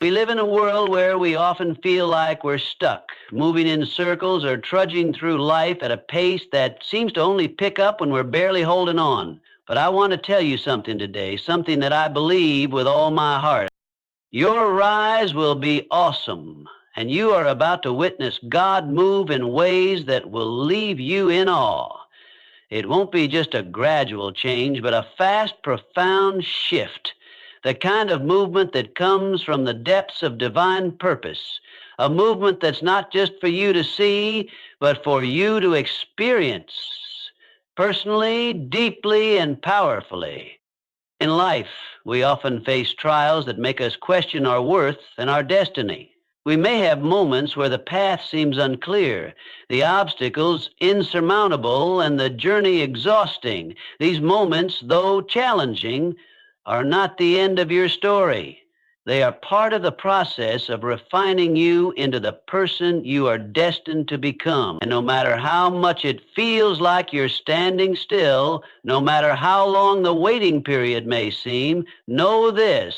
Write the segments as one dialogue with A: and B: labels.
A: We live in a world where we often feel like we're stuck, moving in circles or trudging through life at a pace that seems to only pick up when we're barely holding on. But I want to tell you something today, something that I believe with all my heart. Your rise will be awesome, and you are about to witness God move in ways that will leave you in awe. It won't be just a gradual change, but a fast, profound shift. The kind of movement that comes from the depths of divine purpose. A movement that's not just for you to see, but for you to experience personally, deeply, and powerfully. In life, we often face trials that make us question our worth and our destiny. We may have moments where the path seems unclear, the obstacles insurmountable, and the journey exhausting. These moments, though challenging, are not the end of your story. They are part of the process of refining you into the person you are destined to become. And no matter how much it feels like you're standing still, no matter how long the waiting period may seem, know this: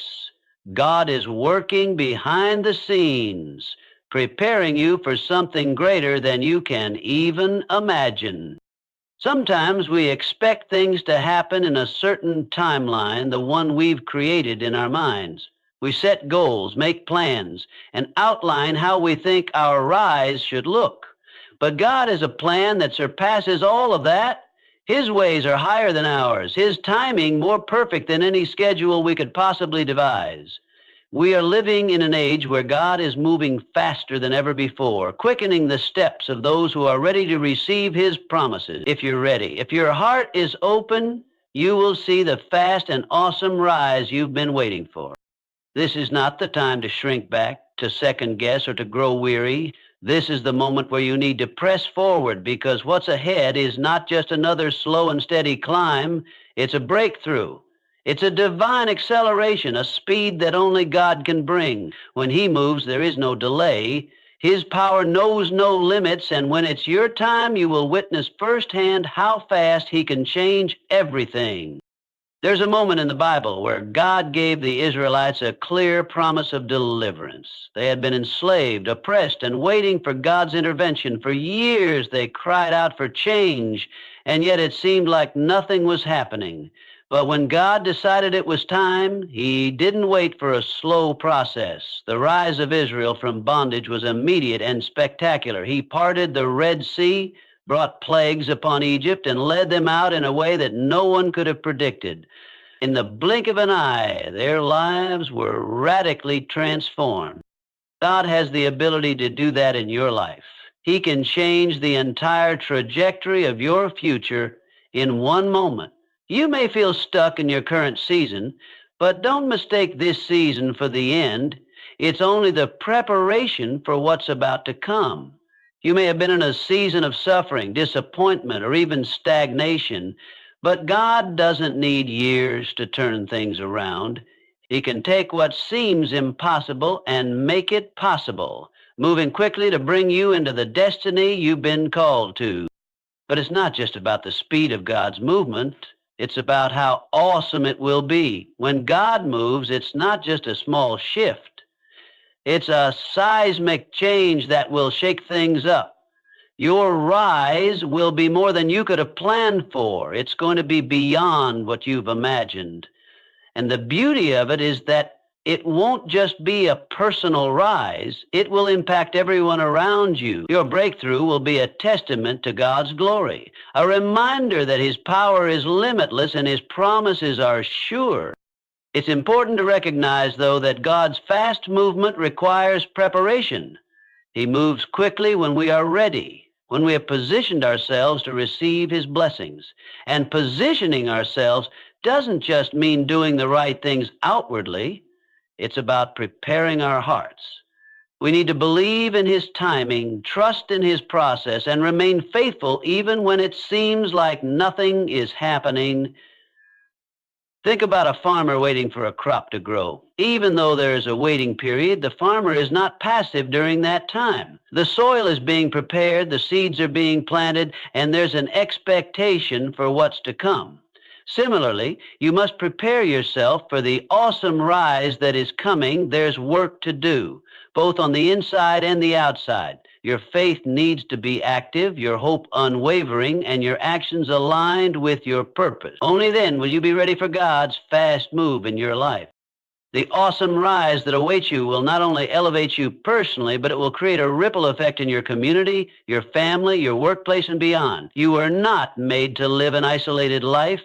A: God is working behind the scenes, preparing you for something greater than you can even imagine. Sometimes we expect things to happen in a certain timeline, the one we've created in our minds. We set goals, make plans, and outline how we think our rise should look. But God has a plan that surpasses all of that. His ways are higher than ours, His timing more perfect than any schedule we could possibly devise. We are living in an age where God is moving faster than ever before, quickening the steps of those who are ready to receive His promises. If you're ready, if your heart is open, you will see the fast and awesome rise you've been waiting for. This is not the time to shrink back, to second guess, or to grow weary. This is the moment where you need to press forward, because what's ahead is not just another slow and steady climb. It's a breakthrough. It's a divine acceleration, a speed that only God can bring. When He moves, there is no delay. His power knows no limits, and when it's your time, you will witness firsthand how fast He can change everything. There's a moment in the Bible where God gave the Israelites a clear promise of deliverance. They had been enslaved, oppressed, and waiting for God's intervention. For years, they cried out for change, and yet it seemed like nothing was happening. But when God decided it was time, He didn't wait for a slow process. The rise of Israel from bondage was immediate and spectacular. He parted the Red Sea, brought plagues upon Egypt, and led them out in a way that no one could have predicted. In the blink of an eye, their lives were radically transformed. God has the ability to do that in your life. He can change the entire trajectory of your future in one moment. You may feel stuck in your current season, but don't mistake this season for the end. It's only the preparation for what's about to come. You may have been in a season of suffering, disappointment, or even stagnation, but God doesn't need years to turn things around. He can take what seems impossible and make it possible, moving quickly to bring you into the destiny you've been called to. But it's not just about the speed of God's movement. It's about how awesome it will be. When God moves, it's not just a small shift. It's a seismic change that will shake things up. Your rise will be more than you could have planned for. It's going to be beyond what you've imagined. And the beauty of it is that it won't just be a personal rise. It will impact everyone around you. Your breakthrough will be a testament to God's glory, a reminder that His power is limitless and His promises are sure. It's important to recognize, though, that God's fast movement requires preparation. He moves quickly when we are ready, when we have positioned ourselves to receive His blessings. And positioning ourselves doesn't just mean doing the right things outwardly. It's about preparing our hearts. We need to believe in His timing, trust in His process, and remain faithful even when it seems like nothing is happening. Think about a farmer waiting for a crop to grow. Even though there is a waiting period, the farmer is not passive during that time. The soil is being prepared, the seeds are being planted, and there's an expectation for what's to come. Similarly, you must prepare yourself for the awesome rise that is coming. There's work to do, both on the inside and the outside. Your faith needs to be active, your hope unwavering, and your actions aligned with your purpose. Only then will you be ready for God's fast move in your life. The awesome rise that awaits you will not only elevate you personally, but it will create a ripple effect in your community, your family, your workplace, and beyond. You are not made to live an isolated life.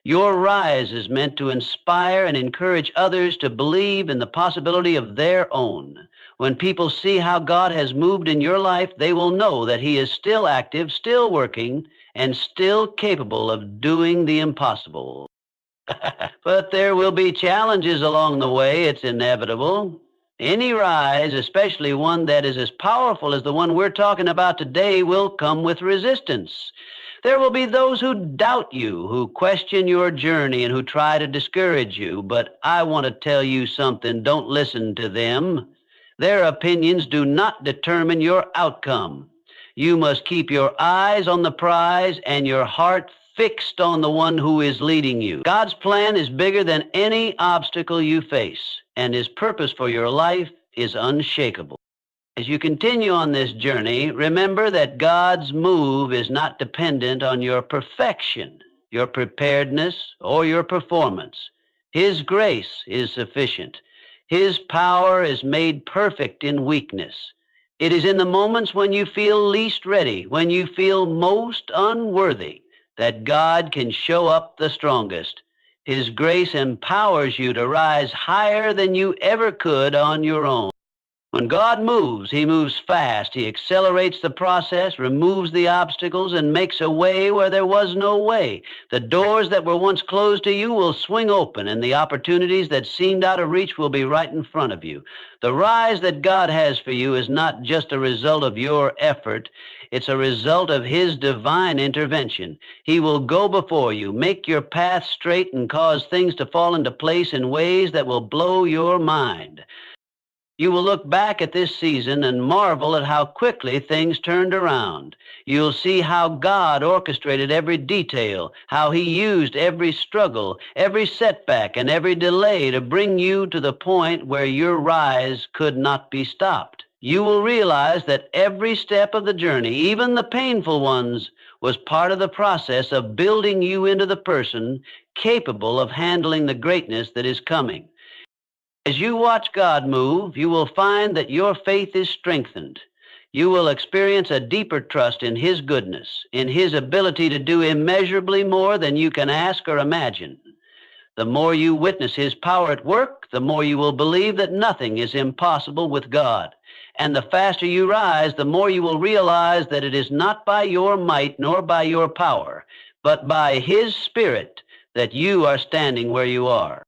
A: Your rise is meant to inspire and encourage others to believe in the possibility of their own. When people see how God has moved in your life, they will know that He is still active, still working, and still capable of doing the impossible. But there will be challenges along the way. It's inevitable. Any rise, especially one that is as powerful as the one we're talking about today, will come with resistance. There will be those who doubt you, who question your journey, and who try to discourage you. But I want to tell you something. Don't listen to them. Their opinions do not determine your outcome. You must keep your eyes on the prize and your heart fixed on the one who is leading you. God's plan is bigger than any obstacle you face, and His purpose for your life is unshakable. As you continue on this journey, remember that God's move is not dependent on your perfection, your preparedness, or your performance. His grace is sufficient. His power is made perfect in weakness. It is in the moments when you feel least ready, when you feel most unworthy, that God can show up the strongest. His grace empowers you to rise higher than you ever could on your own. When God moves, He moves fast. He accelerates the process, removes the obstacles, and makes a way where there was no way. The doors that were once closed to you will swing open, and the opportunities that seemed out of reach will be right in front of you. The rise that God has for you is not just a result of your effort. It's a result of His divine intervention. He will go before you, make your path straight, and cause things to fall into place in ways that will blow your mind. You will look back at this season and marvel at how quickly things turned around. You'll see how God orchestrated every detail, how He used every struggle, every setback, and every delay to bring you to the point where your rise could not be stopped. You will realize that every step of the journey, even the painful ones, was part of the process of building you into the person capable of handling the greatness that is coming. As you watch God move, you will find that your faith is strengthened. You will experience a deeper trust in His goodness, in His ability to do immeasurably more than you can ask or imagine. The more you witness His power at work, the more you will believe that nothing is impossible with God. And the faster you rise, the more you will realize that it is not by your might nor by your power, but by His Spirit that you are standing where you are.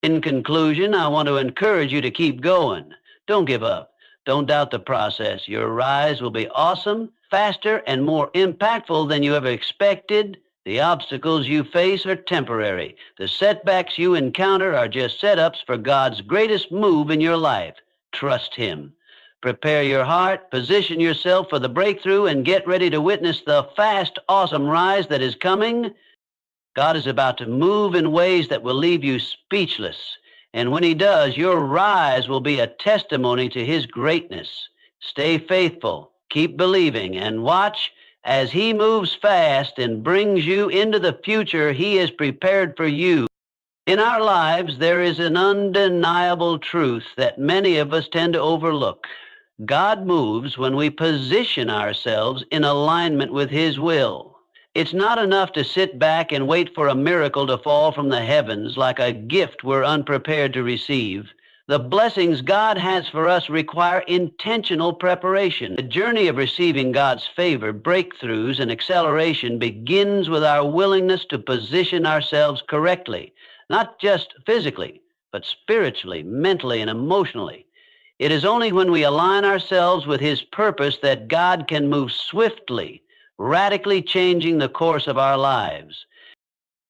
A: In conclusion, I want to encourage you to keep going. Don't give up. Don't doubt the process. Your rise will be awesome, faster, and more impactful than you ever expected. The obstacles you face are temporary. The setbacks you encounter are just setups for God's greatest move in your life. Trust Him. Prepare your heart, position yourself for the breakthrough, and get ready to witness the fast, awesome rise that is coming. God is about to move in ways that will leave you speechless. And when He does, your rise will be a testimony to His greatness. Stay faithful, keep believing, and watch as He moves fast and brings you into the future He has prepared for you. In our lives, there is an undeniable truth that many of us tend to overlook. God moves when we position ourselves in alignment with His will. It's not enough to sit back and wait for a miracle to fall from the heavens like a gift we're unprepared to receive. The blessings God has for us require intentional preparation. The journey of receiving God's favor, breakthroughs, and acceleration begins with our willingness to position ourselves correctly, not just physically, but spiritually, mentally, and emotionally. It is only when we align ourselves with His purpose that God can move swiftly, radically changing the course of our lives.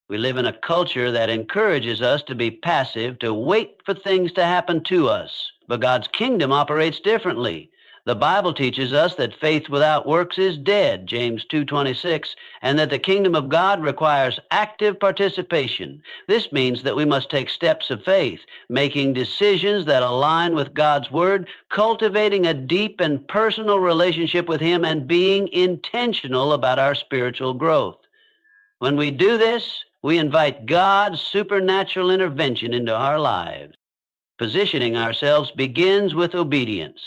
A: We live in a culture that encourages us to be passive, to wait for things to happen to us. But God's kingdom operates differently. The Bible teaches us that faith without works is dead, James 2:26, and that the kingdom of God requires active participation. This means that we must take steps of faith, making decisions that align with God's word, cultivating a deep and personal relationship with Him, and being intentional about our spiritual growth. When we do this, we invite God's supernatural intervention into our lives. Positioning ourselves begins with obedience.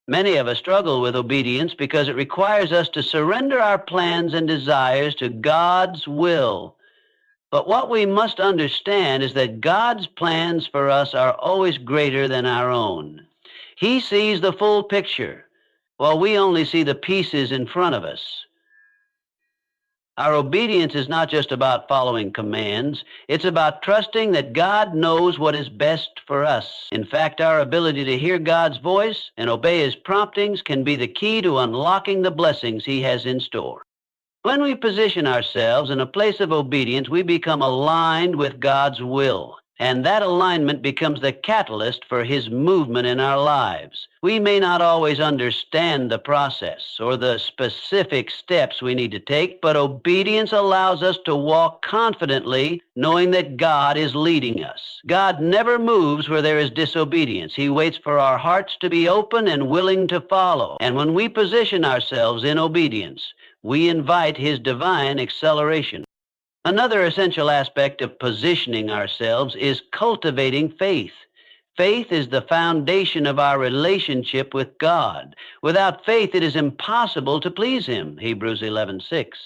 A: Many of us struggle with obedience because it requires us to surrender our plans and desires to God's will. But what we must understand is that God's plans for us are always greater than our own. He sees the full picture, while we only see the pieces in front of us. Our obedience is not just about following commands. It's about trusting that God knows what is best for us. In fact, our ability to hear God's voice and obey His promptings can be the key to unlocking the blessings He has in store. When we position ourselves in a place of obedience, we become aligned with God's will. And that alignment becomes the catalyst for His movement in our lives. We may not always understand the process or the specific steps we need to take, but obedience allows us to walk confidently, knowing that God is leading us. God never moves where there is disobedience. He waits for our hearts to be open and willing to follow. And when we position ourselves in obedience, we invite His divine acceleration. Another essential aspect of positioning ourselves is cultivating faith. Faith is the foundation of our relationship with God. Without faith, it is impossible to please Him, Hebrews 11:6.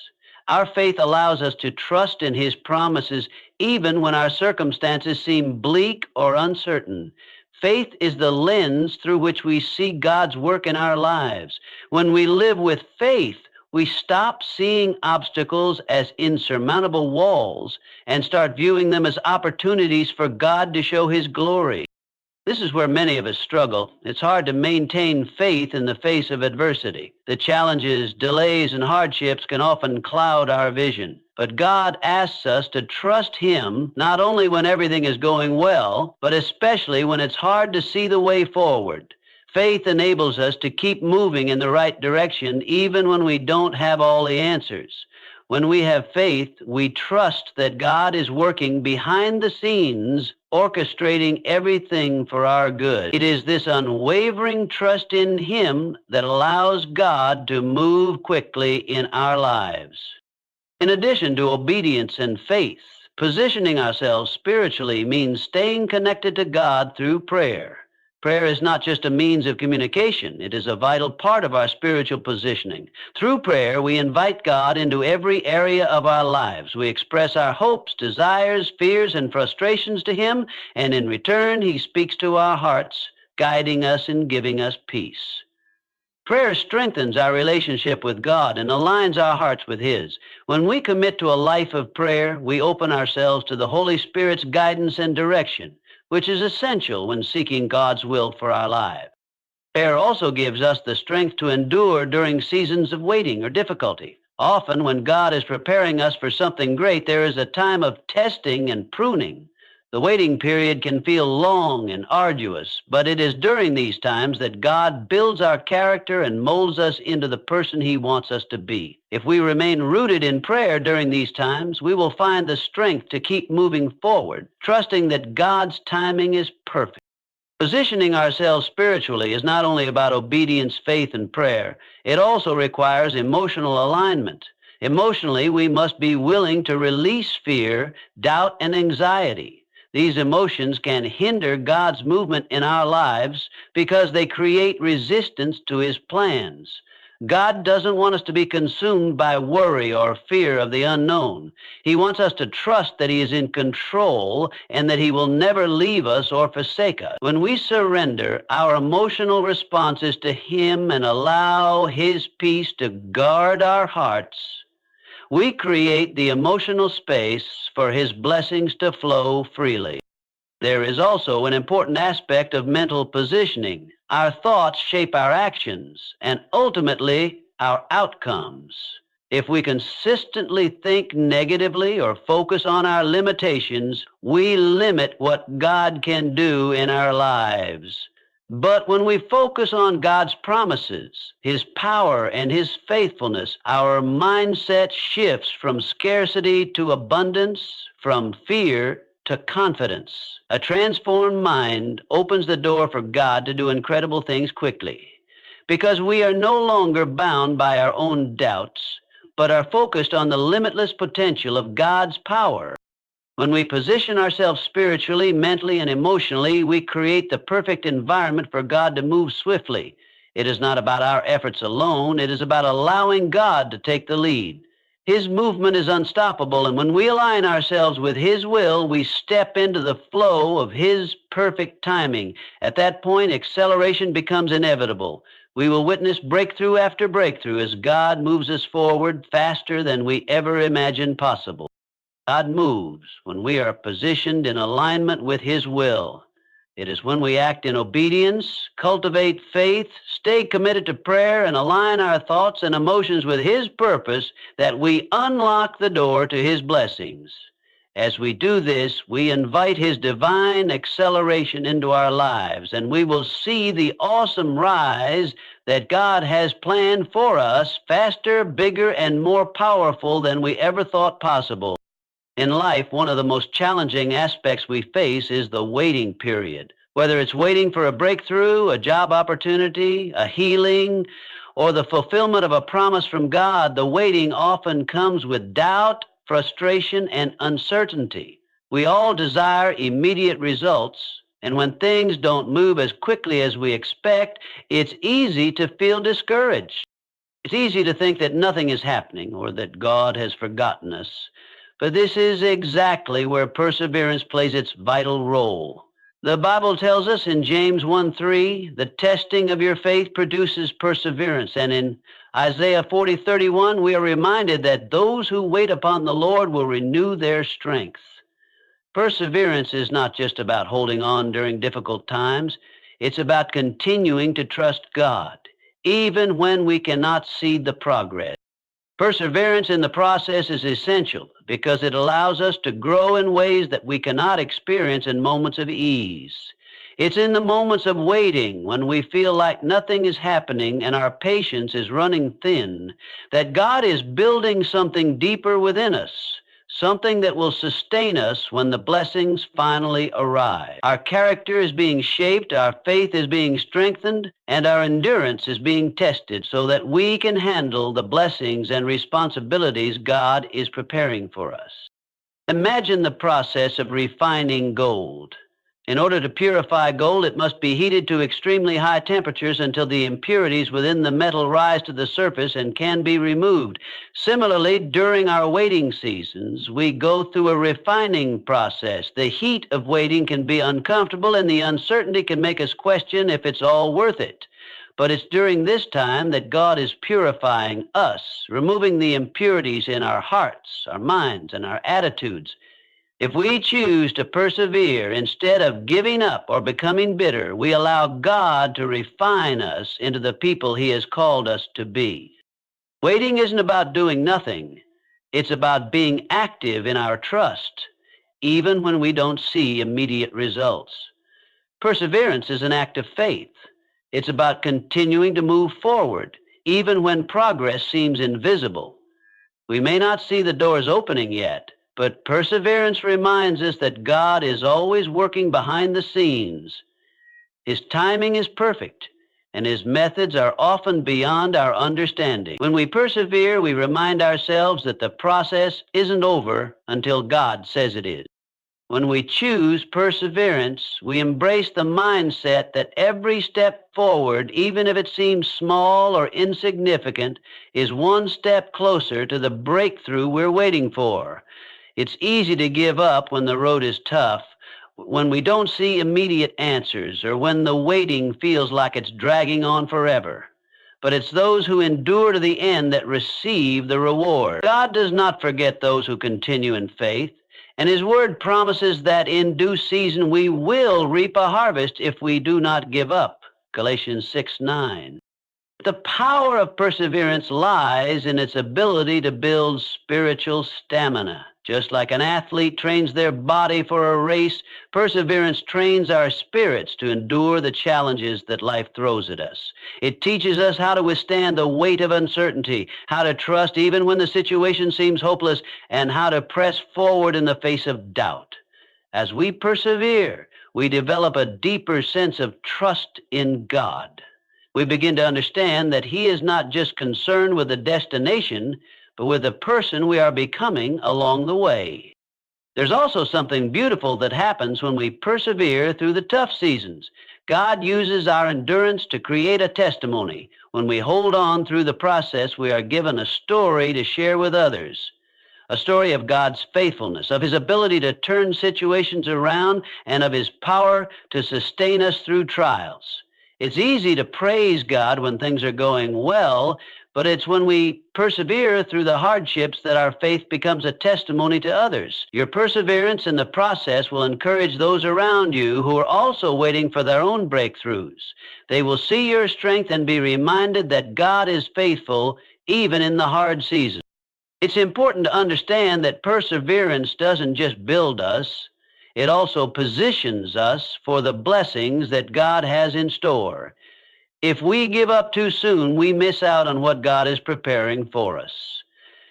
A: Our faith allows us to trust in His promises even when our circumstances seem bleak or uncertain. Faith is the lens through which we see God's work in our lives. When we live with faith, we stop seeing obstacles as insurmountable walls and start viewing them as opportunities for God to show His glory. This is where many of us struggle. It's hard to maintain faith in the face of adversity. The challenges, delays, and hardships can often cloud our vision. But God asks us to trust Him not only when everything is going well, but especially when it's hard to see the way forward. Faith enables us to keep moving in the right direction even when we don't have all the answers. When we have faith, we trust that God is working behind the scenes, orchestrating everything for our good. It is this unwavering trust in Him that allows God to move quickly in our lives. In addition to obedience and faith, positioning ourselves spiritually means staying connected to God through prayer. Prayer is not just a means of communication. It is a vital part of our spiritual positioning. Through prayer, we invite God into every area of our lives. We express our hopes, desires, fears, and frustrations to Him, and in return, He speaks to our hearts, guiding us and giving us peace. Prayer strengthens our relationship with God and aligns our hearts with His. When we commit to a life of prayer, we open ourselves to the Holy Spirit's guidance and direction, which is essential when seeking God's will for our lives. Prayer also gives us the strength to endure during seasons of waiting or difficulty. Often, when God is preparing us for something great, there is a time of testing and pruning. The waiting period can feel long and arduous, but it is during these times that God builds our character and molds us into the person He wants us to be. If we remain rooted in prayer during these times, we will find the strength to keep moving forward, trusting that God's timing is perfect. Positioning ourselves spiritually is not only about obedience, faith, and prayer. It also requires emotional alignment. Emotionally, we must be willing to release fear, doubt, and anxiety. These emotions can hinder God's movement in our lives because they create resistance to His plans. God doesn't want us to be consumed by worry or fear of the unknown. He wants us to trust that He is in control and that He will never leave us or forsake us. When we surrender our emotional responses to Him and allow His peace to guard our hearts, we create the emotional space for His blessings to flow freely. There is also an important aspect of mental positioning. Our thoughts shape our actions and ultimately our outcomes. If we consistently think negatively or focus on our limitations, we limit what God can do in our lives. But when we focus on God's promises, His power, and His faithfulness, our mindset shifts from scarcity to abundance, from fear to confidence. A transformed mind opens the door for God to do incredible things quickly, because we are no longer bound by our own doubts, but are focused on the limitless potential of God's power. When we position ourselves spiritually, mentally, and emotionally, we create the perfect environment for God to move swiftly. It is not about our efforts alone. It is about allowing God to take the lead. His movement is unstoppable, and when we align ourselves with His will, we step into the flow of His perfect timing. At that point, acceleration becomes inevitable. We will witness breakthrough after breakthrough as God moves us forward faster than we ever imagined possible. God moves when we are positioned in alignment with His will. It is when we act in obedience, cultivate faith, stay committed to prayer, and align our thoughts and emotions with His purpose that we unlock the door to His blessings. As we do this, we invite His divine acceleration into our lives, and we will see the awesome rise that God has planned for us, faster, bigger, and more powerful than we ever thought possible. In life, one of the most challenging aspects we face is the waiting period. Whether it's waiting for a breakthrough, a job opportunity, a healing, or the fulfillment of a promise from God, the waiting often comes with doubt, frustration, and uncertainty. We all desire immediate results, and when things don't move as quickly as we expect, it's easy to feel discouraged. It's easy to think that nothing is happening or that God has forgotten us. But this is exactly where perseverance plays its vital role. The Bible tells us in James 1:3, the testing of your faith produces perseverance. And in Isaiah 40:31, we are reminded that those who wait upon the Lord will renew their strength. Perseverance is not just about holding on during difficult times. It's about continuing to trust God, even when we cannot see the progress. Perseverance in the process is essential because it allows us to grow in ways that we cannot experience in moments of ease. It's in the moments of waiting, when we feel like nothing is happening and our patience is running thin, that God is building something deeper within us, something that will sustain us when the blessings finally arrive. Our character is being shaped, our faith is being strengthened, and our endurance is being tested so that we can handle the blessings and responsibilities God is preparing for us. Imagine the process of refining gold. In order to purify gold, it must be heated to extremely high temperatures until the impurities within the metal rise to the surface and can be removed. Similarly, during our waiting seasons, we go through a refining process. The heat of waiting can be uncomfortable, and the uncertainty can make us question if it's all worth it. But it's during this time that God is purifying us, removing the impurities in our hearts, our minds, and our attitudes. If we choose to persevere instead of giving up or becoming bitter, we allow God to refine us into the people He has called us to be. Waiting isn't about doing nothing. It's about being active in our trust, even when we don't see immediate results. Perseverance is an act of faith. It's about continuing to move forward, even when progress seems invisible. We may not see the doors opening yet, but perseverance reminds us that God is always working behind the scenes. His timing is perfect, and His methods are often beyond our understanding. When we persevere, we remind ourselves that the process isn't over until God says it is. When we choose perseverance, we embrace the mindset that every step forward, even if it seems small or insignificant, is one step closer to the breakthrough we're waiting for. It's easy to give up when the road is tough, when we don't see immediate answers, or when the waiting feels like it's dragging on forever. But it's those who endure to the end that receive the reward. God does not forget those who continue in faith, and His word promises that in due season we will reap a harvest if we do not give up. Galatians 6:9. The power of perseverance lies in its ability to build spiritual stamina. Just like an athlete trains their body for a race, perseverance trains our spirits to endure the challenges that life throws at us. It teaches us how to withstand the weight of uncertainty, how to trust even when the situation seems hopeless, and how to press forward in the face of doubt. As we persevere, we develop a deeper sense of trust in God. We begin to understand that He is not just concerned with the destination, but with the person we are becoming along the way. There's also something beautiful that happens when we persevere through the tough seasons. God uses our endurance to create a testimony. When we hold on through the process, we are given a story to share with others. A story of God's faithfulness, of His ability to turn situations around, and of His power to sustain us through trials. It's easy to praise God when things are going well, but it's when we persevere through the hardships that our faith becomes a testimony to others. Your perseverance in the process will encourage those around you who are also waiting for their own breakthroughs. They will see your strength and be reminded that God is faithful even in the hard seasons. It's important to understand that perseverance doesn't just build us, it also positions us for the blessings that God has in store. If we give up too soon, we miss out on what God is preparing for us.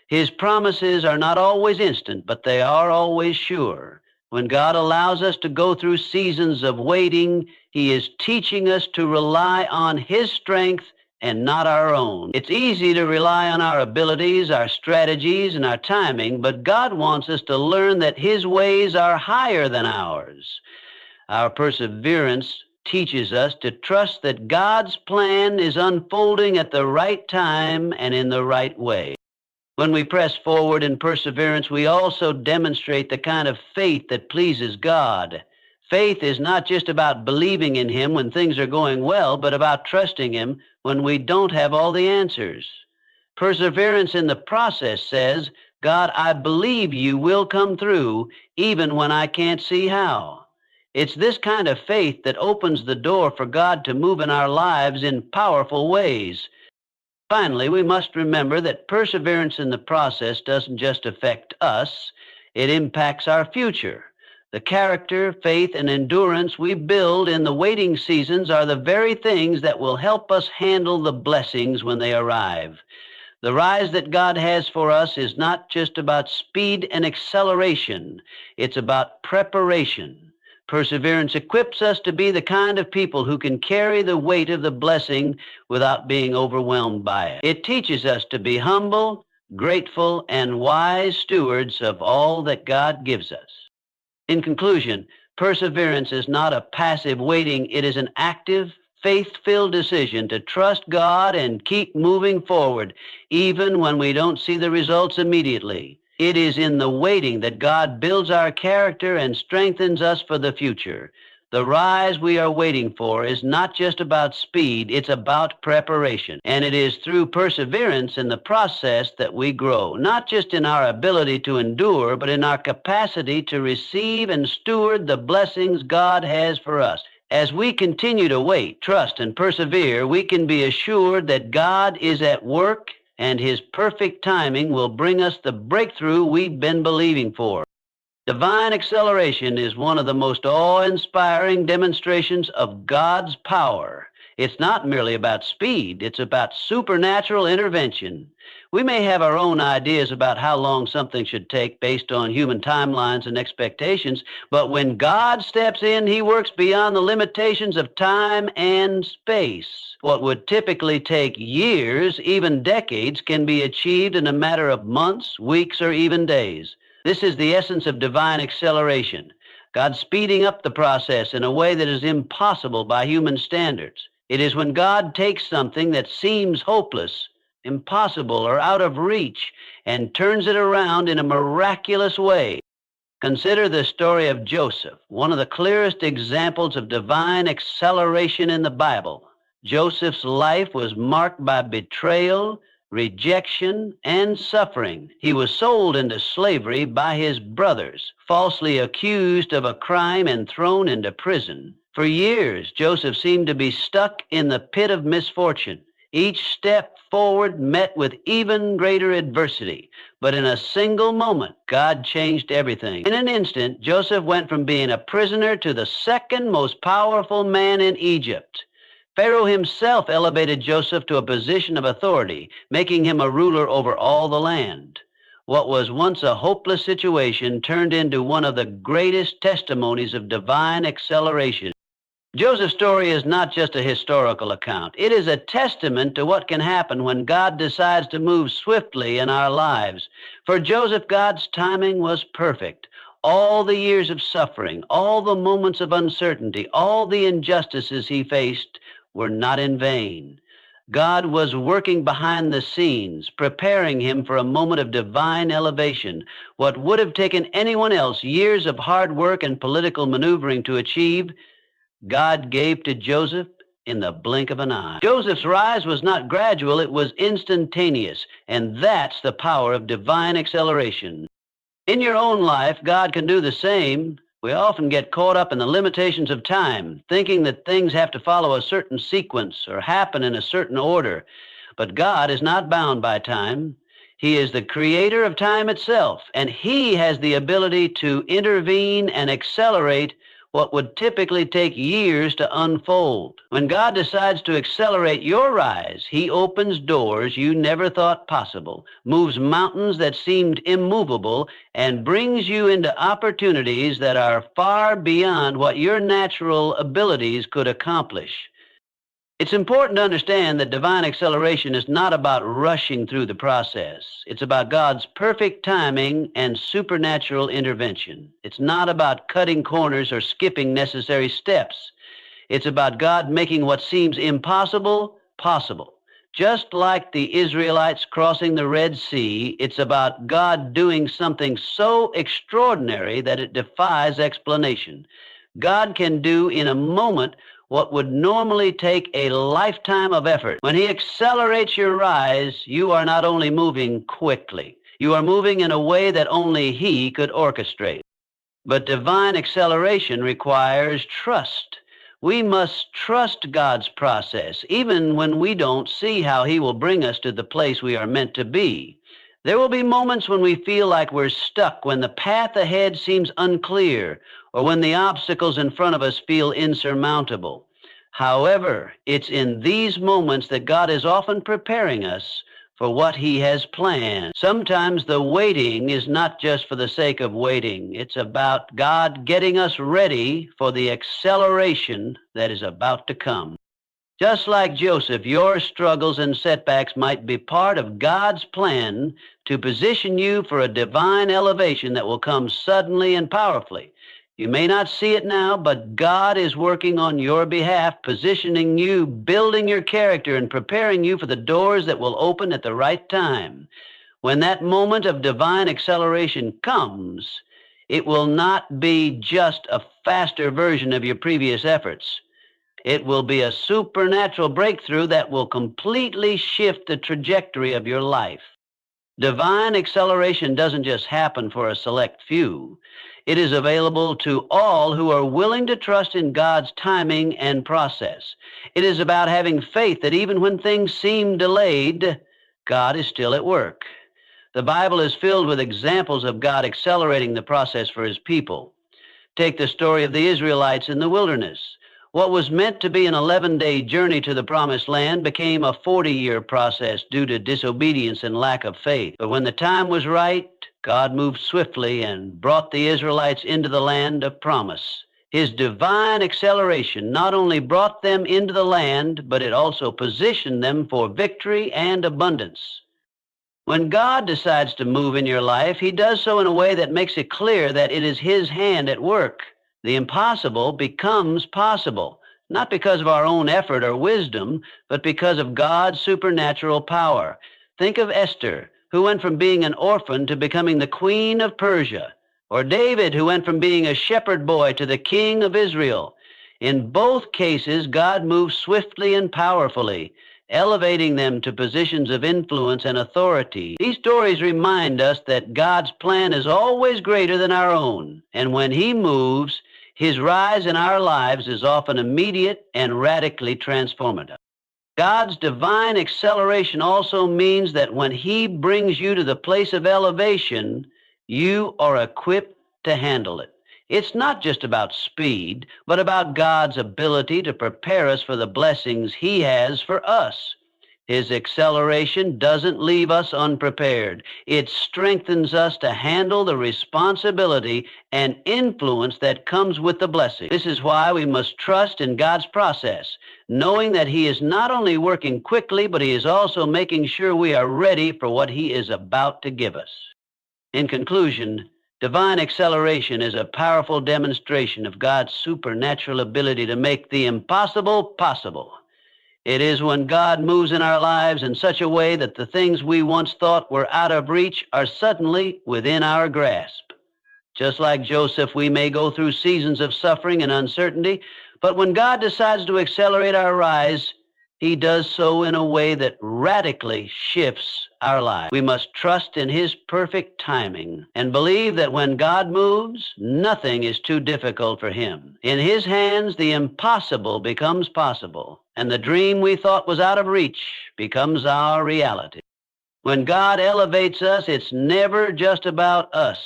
A: His promises are not always instant, but they are always sure. When God allows us to go through seasons of waiting, He is teaching us to rely on His strength and not our own. It's easy to rely on our abilities, our strategies, and our timing, but God wants us to learn that His ways are higher than ours. Our perseverance teaches us to trust that God's plan is unfolding at the right time and in the right way. When we press forward in perseverance, we also demonstrate the kind of faith that pleases God. Faith is not just about believing in Him when things are going well, but about trusting Him when we don't have all the answers. Perseverance in the process says, God, I believe You will come through even when I can't see how. It's this kind of faith that opens the door for God to move in our lives in powerful ways. Finally, we must remember that perseverance in the process doesn't just affect us, it impacts our future. The character, faith, and endurance we build in the waiting seasons are the very things that will help us handle the blessings when they arrive. The rise that God has for us is not just about speed and acceleration, it's about preparation. Perseverance equips us to be the kind of people who can carry the weight of the blessing without being overwhelmed by it. It teaches us to be humble, grateful, and wise stewards of all that God gives us. In conclusion, perseverance is not a passive waiting, it is an active, faith-filled decision to trust God and keep moving forward, even when we don't see the results immediately. It is in the waiting that God builds our character and strengthens us for the future. The rise we are waiting for is not just about speed, it's about preparation. And it is through perseverance in the process that we grow, not just in our ability to endure, but in our capacity to receive and steward the blessings God has for us. As we continue to wait, trust, and persevere, we can be assured that God is at work and His perfect timing will bring us the breakthrough we've been believing for. Divine acceleration is one of the most awe-inspiring demonstrations of God's power. It's not merely about speed, it's about supernatural intervention. We may have our own ideas about how long something should take based on human timelines and expectations, but when God steps in, He works beyond the limitations of time and space. What would typically take years, even decades, can be achieved in a matter of months, weeks, or even days. This is the essence of divine acceleration. God speeding up the process in a way that is impossible by human standards. It is when God takes something that seems hopeless, impossible, or out of reach and turns it around in a miraculous way. Consider the story of Joseph, one of the clearest examples of divine acceleration in the Bible. Joseph's life was marked by betrayal, rejection, and suffering. He was sold into slavery by his brothers, falsely accused of a crime and thrown into prison. For years, Joseph seemed to be stuck in the pit of misfortune. Each step forward met with even greater adversity. But in a single moment, God changed everything. In an instant, Joseph went from being a prisoner to the second most powerful man in Egypt. Pharaoh himself elevated Joseph to a position of authority, making him a ruler over all the land. What was once a hopeless situation turned into one of the greatest testimonies of divine acceleration. Joseph's story is not just a historical account. It is a testament to what can happen when God decides to move swiftly in our lives. For Joseph, God's timing was perfect. All the years of suffering, all the moments of uncertainty, all the injustices he faced were not in vain. God was working behind the scenes, preparing him for a moment of divine elevation. What would have taken anyone else years of hard work and political maneuvering to achieve, God gave to Joseph in the blink of an eye. Joseph's rise was not gradual, it was instantaneous, and that's the power of divine acceleration. In your own life, God can do the same. We often get caught up in the limitations of time, thinking that things have to follow a certain sequence or happen in a certain order. But God is not bound by time. He is the creator of time itself, and he has the ability to intervene and accelerate what would typically take years to unfold. When God decides to accelerate your rise, he opens doors you never thought possible, moves mountains that seemed immovable, and brings you into opportunities that are far beyond what your natural abilities could accomplish. It's important to understand that divine acceleration is not about rushing through the process. It's about God's perfect timing and supernatural intervention. It's not about cutting corners or skipping necessary steps. It's about God making what seems impossible possible. Just like the Israelites crossing the Red Sea, it's about God doing something so extraordinary that it defies explanation. God can do in a moment what would normally take a lifetime of effort. When he accelerates your rise, you are not only moving quickly, you are moving in a way that only he could orchestrate. But divine acceleration requires trust. We must trust God's process, even when we don't see how he will bring us to the place we are meant to be. There will be moments when we feel like we're stuck, when the path ahead seems unclear, or when the obstacles in front of us feel insurmountable. However, it's in these moments that God is often preparing us for what he has planned. Sometimes the waiting is not just for the sake of waiting. It's about God getting us ready for the acceleration that is about to come. Just like Joseph, your struggles and setbacks might be part of God's plan to position you for a divine elevation that will come suddenly and powerfully. You may not see it now, but God is working on your behalf, positioning you, building your character, and preparing you for the doors that will open at the right time. When that moment of divine acceleration comes, it will not be just a faster version of your previous efforts. It will be a supernatural breakthrough that will completely shift the trajectory of your life. Divine acceleration doesn't just happen for a select few. It is available to all who are willing to trust in God's timing and process. It is about having faith that even when things seem delayed, God is still at work. The Bible is filled with examples of God accelerating the process for his people. Take the story of the Israelites in the wilderness. What was meant to be an 11-day journey to the promised land became a 40-year process due to disobedience and lack of faith. But when the time was right, God moved swiftly and brought the Israelites into the land of promise. His divine acceleration not only brought them into the land, but it also positioned them for victory and abundance. When God decides to move in your life, he does so in a way that makes it clear that it is his hand at work. The impossible becomes possible, not because of our own effort or wisdom, but because of God's supernatural power. Think of Esther, who went from being an orphan to becoming the queen of Persia, or David, who went from being a shepherd boy to the king of Israel. In both cases, God moved swiftly and powerfully, elevating them to positions of influence and authority. These stories remind us that God's plan is always greater than our own, and when he moves, his rise in our lives is often immediate and radically transformative. God's divine acceleration also means that when He brings you to the place of elevation, you are equipped to handle it. It's not just about speed, but about God's ability to prepare us for the blessings He has for us. His acceleration doesn't leave us unprepared. It strengthens us to handle the responsibility and influence that comes with the blessing. This is why we must trust in God's process, knowing that He is not only working quickly, but He is also making sure we are ready for what He is about to give us. In conclusion, divine acceleration is a powerful demonstration of God's supernatural ability to make the impossible possible. It is when God moves in our lives in such a way that the things we once thought were out of reach are suddenly within our grasp. Just like Joseph, we may go through seasons of suffering and uncertainty, but when God decides to accelerate our rise, He does so in a way that radically shifts our lives. We must trust in His perfect timing and believe that when God moves, nothing is too difficult for Him. In His hands, the impossible becomes possible, and the dream we thought was out of reach becomes our reality. When God elevates us, it's never just about us.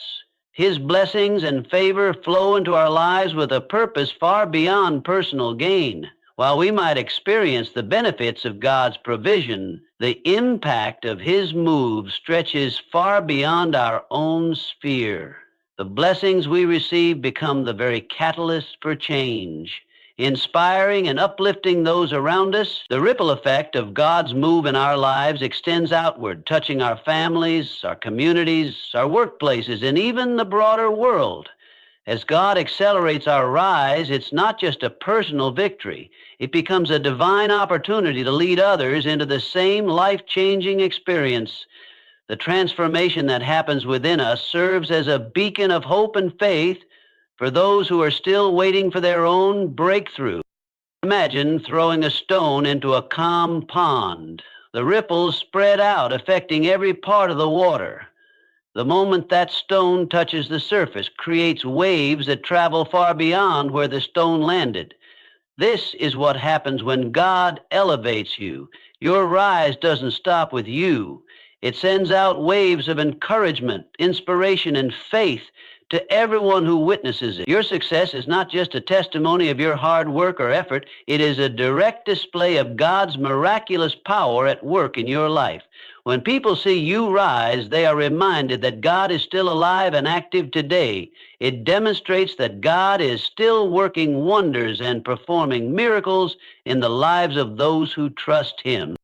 A: His blessings and favor flow into our lives with a purpose far beyond personal gain. While we might experience the benefits of God's provision, the impact of His move stretches far beyond our own sphere. The blessings we receive become the very catalyst for change, inspiring and uplifting those around us. The ripple effect of God's move in our lives extends outward, touching our families, our communities, our workplaces, and even the broader world. As God accelerates our rise, it's not just a personal victory. It becomes a divine opportunity to lead others into the same life-changing experience. The transformation that happens within us serves as a beacon of hope and faith for those who are still waiting for their own breakthrough. Imagine throwing a stone into a calm pond. The ripples spread out, affecting every part of the water. The moment that stone touches the surface, creates waves that travel far beyond where the stone landed. This is what happens when God elevates you. Your rise doesn't stop with you. It sends out waves of encouragement, inspiration, and faith to everyone who witnesses it. Your success is not just a testimony of your hard work or effort. It is a direct display of God's miraculous power at work in your life. When people see you rise, they are reminded that God is still alive and active today. It demonstrates that God is still working wonders and performing miracles in the lives of those who trust Him.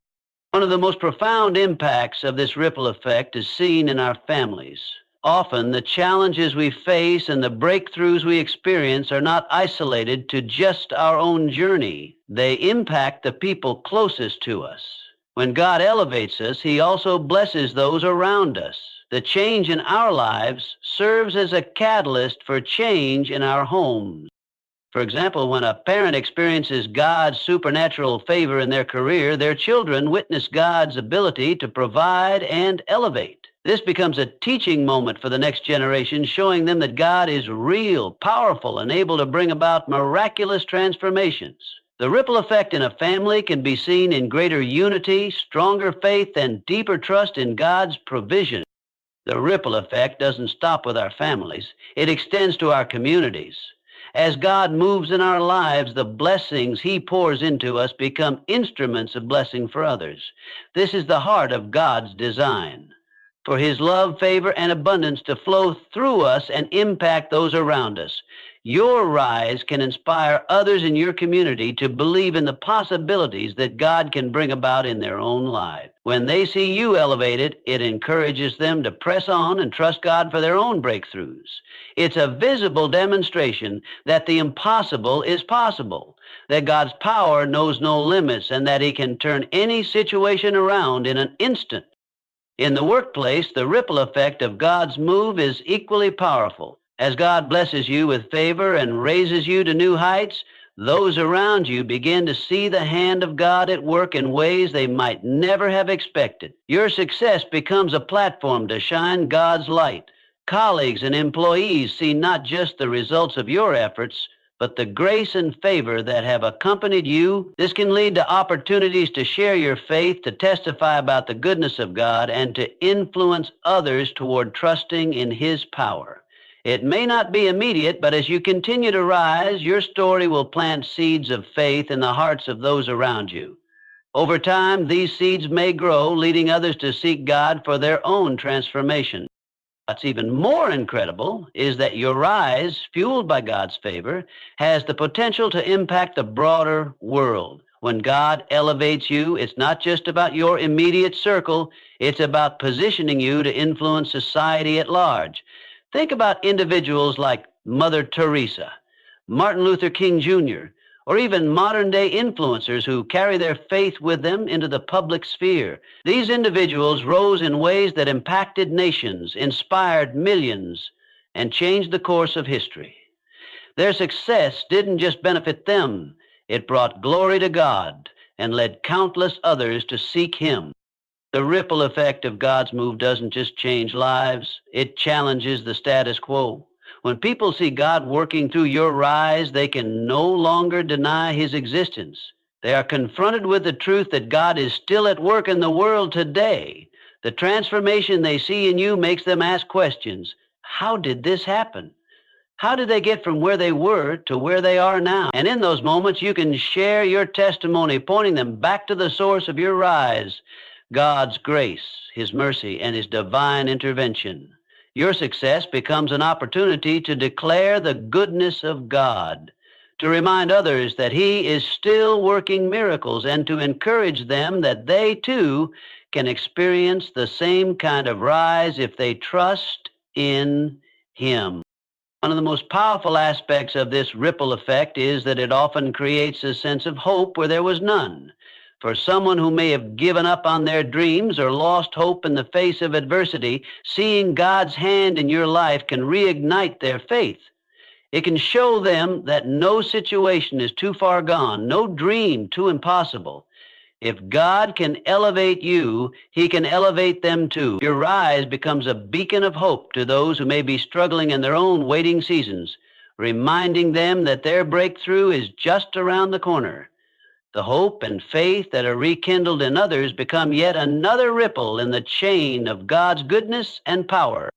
A: One of the most profound impacts of this ripple effect is seen in our families. Often, the challenges we face and the breakthroughs we experience are not isolated to just our own journey. They impact the people closest to us. When God elevates us, He also blesses those around us. The change in our lives serves as a catalyst for change in our homes. For example, when a parent experiences God's supernatural favor in their career, their children witness God's ability to provide and elevate. This becomes a teaching moment for the next generation, showing them that God is real, powerful, and able to bring about miraculous transformations. The ripple effect in a family can be seen in greater unity, stronger faith, and deeper trust in God's provision. The ripple effect doesn't stop with our families. It extends to our communities. As God moves in our lives, the blessings He pours into us become instruments of blessing for others. This is the heart of God's design, for His love, favor, and abundance to flow through us and impact those around us. Your rise can inspire others in your community to believe in the possibilities that God can bring about in their own lives. When they see you elevated, it encourages them to press on and trust God for their own breakthroughs. It's a visible demonstration that the impossible is possible, that God's power knows no limits, and that He can turn any situation around in an instant. In the workplace, the ripple effect of God's move is equally powerful. As God blesses you with favor and raises you to new heights, those around you begin to see the hand of God at work in ways they might never have expected. Your success becomes a platform to shine God's light. Colleagues and employees see not just the results of your efforts, but the grace and favor that have accompanied you. This can lead to opportunities to share your faith, to testify about the goodness of God, and to influence others toward trusting in His power. It may not be immediate, but as you continue to rise, your story will plant seeds of faith in the hearts of those around you. Over time, these seeds may grow, leading others to seek God for their own transformation. What's even more incredible is that your rise, fueled by God's favor, has the potential to impact the broader world. When God elevates you, it's not just about your immediate circle, it's about positioning you to influence society at large. Think about individuals like Mother Teresa, Martin Luther King Jr., or even modern-day influencers who carry their faith with them into the public sphere. These individuals rose in ways that impacted nations, inspired millions, and changed the course of history. Their success didn't just benefit them, it brought glory to God and led countless others to seek Him. The ripple effect of God's move doesn't just change lives, it challenges the status quo. When people see God working through your rise, they can no longer deny His existence. They are confronted with the truth that God is still at work in the world today. The transformation they see in you makes them ask questions. How did this happen? How did they get from where they were to where they are now? And in those moments, you can share your testimony, pointing them back to the source of your rise, God's grace, His mercy, and His divine intervention. Your success becomes an opportunity to declare the goodness of God, to remind others that He is still working miracles, and to encourage them that they too can experience the same kind of rise if they trust in Him. One of the most powerful aspects of this ripple effect is that it often creates a sense of hope where there was none. For someone who may have given up on their dreams or lost hope in the face of adversity, seeing God's hand in your life can reignite their faith. It can show them that no situation is too far gone, no dream too impossible. If God can elevate you, He can elevate them too. Your rise becomes a beacon of hope to those who may be struggling in their own waiting seasons, reminding them that their breakthrough is just around the corner. The hope and faith that are rekindled in others become yet another ripple in the chain of God's goodness and power.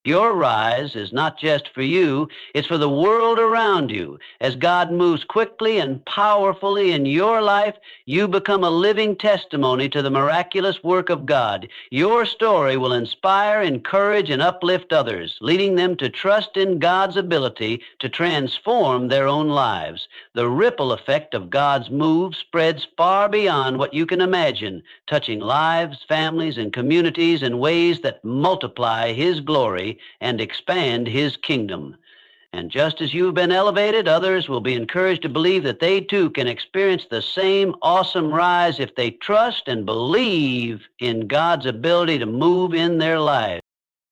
A: Your rise is not just for you, it's for the world around you. As God moves quickly and powerfully in your life, you become a living testimony to the miraculous work of God. Your story will inspire, encourage, and uplift others, leading them to trust in God's ability to transform their own lives. The ripple effect of God's move spreads far beyond what you can imagine, touching lives, families, and communities in ways that multiply His glory and expand His kingdom. And just as you've been elevated, others will be encouraged to believe that they too can experience the same awesome rise if they trust and believe in God's ability to move in their lives.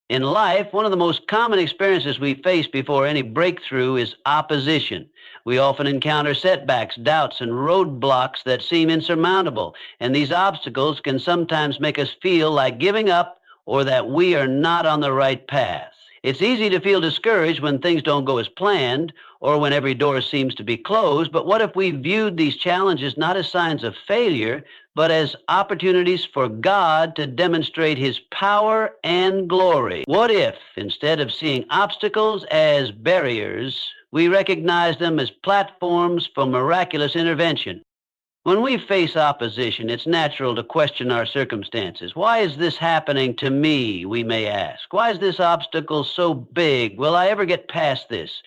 A: In life, one of the most common experiences we face before any breakthrough is opposition. We often encounter setbacks, doubts, and roadblocks that seem insurmountable, and these obstacles can sometimes make us feel like giving up or that we are not on the right path. It's easy to feel discouraged when things don't go as planned or when every door seems to be closed, but what if we viewed these challenges not as signs of failure, but as opportunities for God to demonstrate His power and glory? What if, instead of seeing obstacles as barriers, we recognize them as platforms for miraculous intervention? When we face opposition, it's natural to question our circumstances. Why is this happening to me, we may ask? Why is this obstacle so big? Will I ever get past this?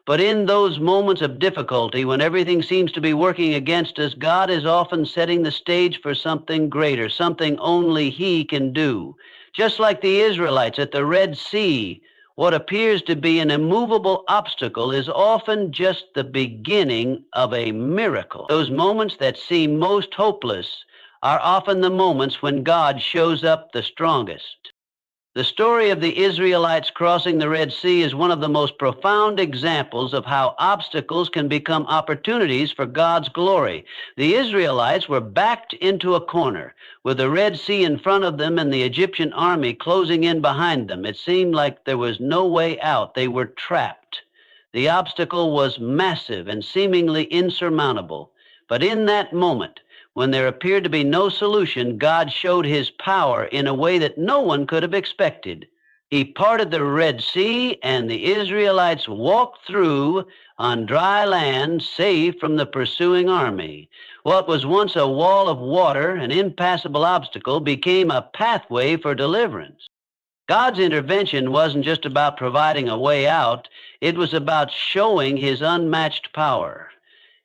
A: But in those moments of difficulty, when everything seems to be working against us, God is often setting the stage for something greater, something only He can do. Just like the Israelites at the Red Sea, what appears to be an immovable obstacle is often just the beginning of a miracle. Those moments that seem most hopeless are often the moments when God shows up the strongest. The story of the Israelites crossing the Red Sea is one of the most profound examples of how obstacles can become opportunities for God's glory. The Israelites were backed into a corner, with the Red Sea in front of them and the Egyptian army closing in behind them. It seemed like there was no way out. They were trapped. The obstacle was massive and seemingly insurmountable. But in that moment, when there appeared to be no solution, God showed his power in a way that no one could have expected. He parted the Red Sea, and the Israelites walked through on dry land, safe from the pursuing army. What was once a wall of water, an impassable obstacle, became a pathway for deliverance. God's intervention wasn't just about providing a way out, it was about showing his unmatched power.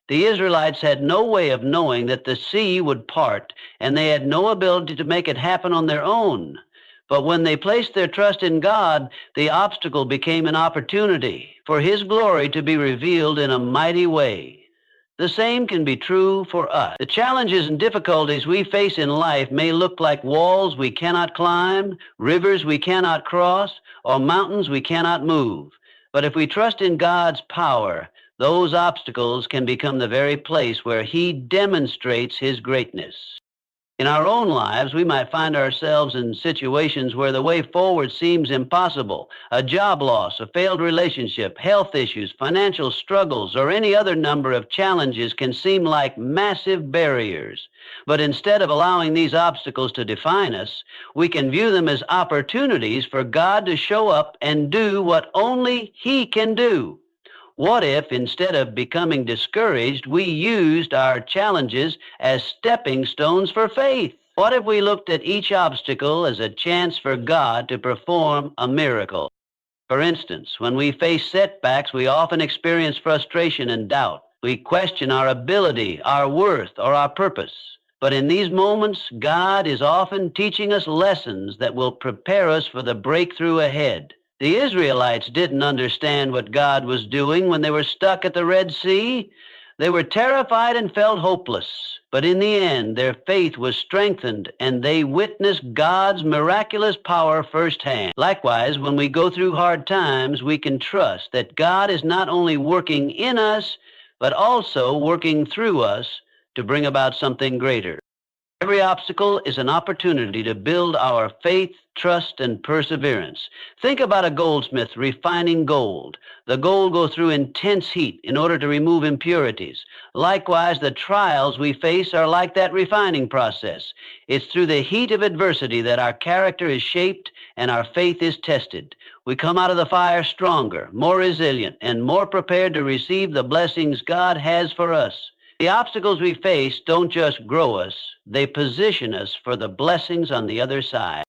A: The Israelites had no way of knowing that the sea would part, and they had no ability to make it happen on their own. But when they placed their trust in God, the obstacle became an opportunity for his glory to be revealed in a mighty way. The same can be true for us. The challenges and difficulties we face in life may look like walls we cannot climb, rivers we cannot cross, or mountains we cannot move. But if we trust in God's power, those obstacles can become the very place where he demonstrates his greatness. In our own lives, we might find ourselves in situations where the way forward seems impossible. A job loss, a failed relationship, health issues, financial struggles, or any other number of challenges can seem like massive barriers. But instead of allowing these obstacles to define us, we can view them as opportunities for God to show up and do what only he can do. What if, instead of becoming discouraged, we used our challenges as stepping stones for faith? What if we looked at each obstacle as a chance for God to perform a miracle? For instance, when we face setbacks, we often experience frustration and doubt. We question our ability, our worth, or our purpose. But in these moments, God is often teaching us lessons that will prepare us for the breakthrough ahead. The Israelites didn't understand what God was doing when they were stuck at the Red Sea. They were terrified and felt hopeless. But in the end, their faith was strengthened, and they witnessed God's miraculous power firsthand. Likewise, when we go through hard times, we can trust that God is not only working in us, but also working through us to bring about something greater. Every obstacle is an opportunity to build our faith, trust, and perseverance. Think about a goldsmith refining gold. The gold goes through intense heat in order to remove impurities. Likewise, the trials we face are like that refining process. It's through the heat of adversity that our character is shaped and our faith is tested. We come out of the fire stronger, more resilient, and more prepared to receive the blessings God has for us. The obstacles we face don't just grow us, they position us for the blessings on the other side.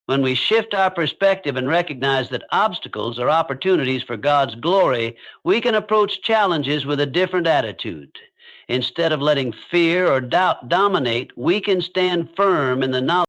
A: When we shift our perspective and recognize that obstacles are opportunities for God's glory, we can approach challenges with a different attitude. Instead of letting fear or doubt dominate, we can stand firm in the knowledge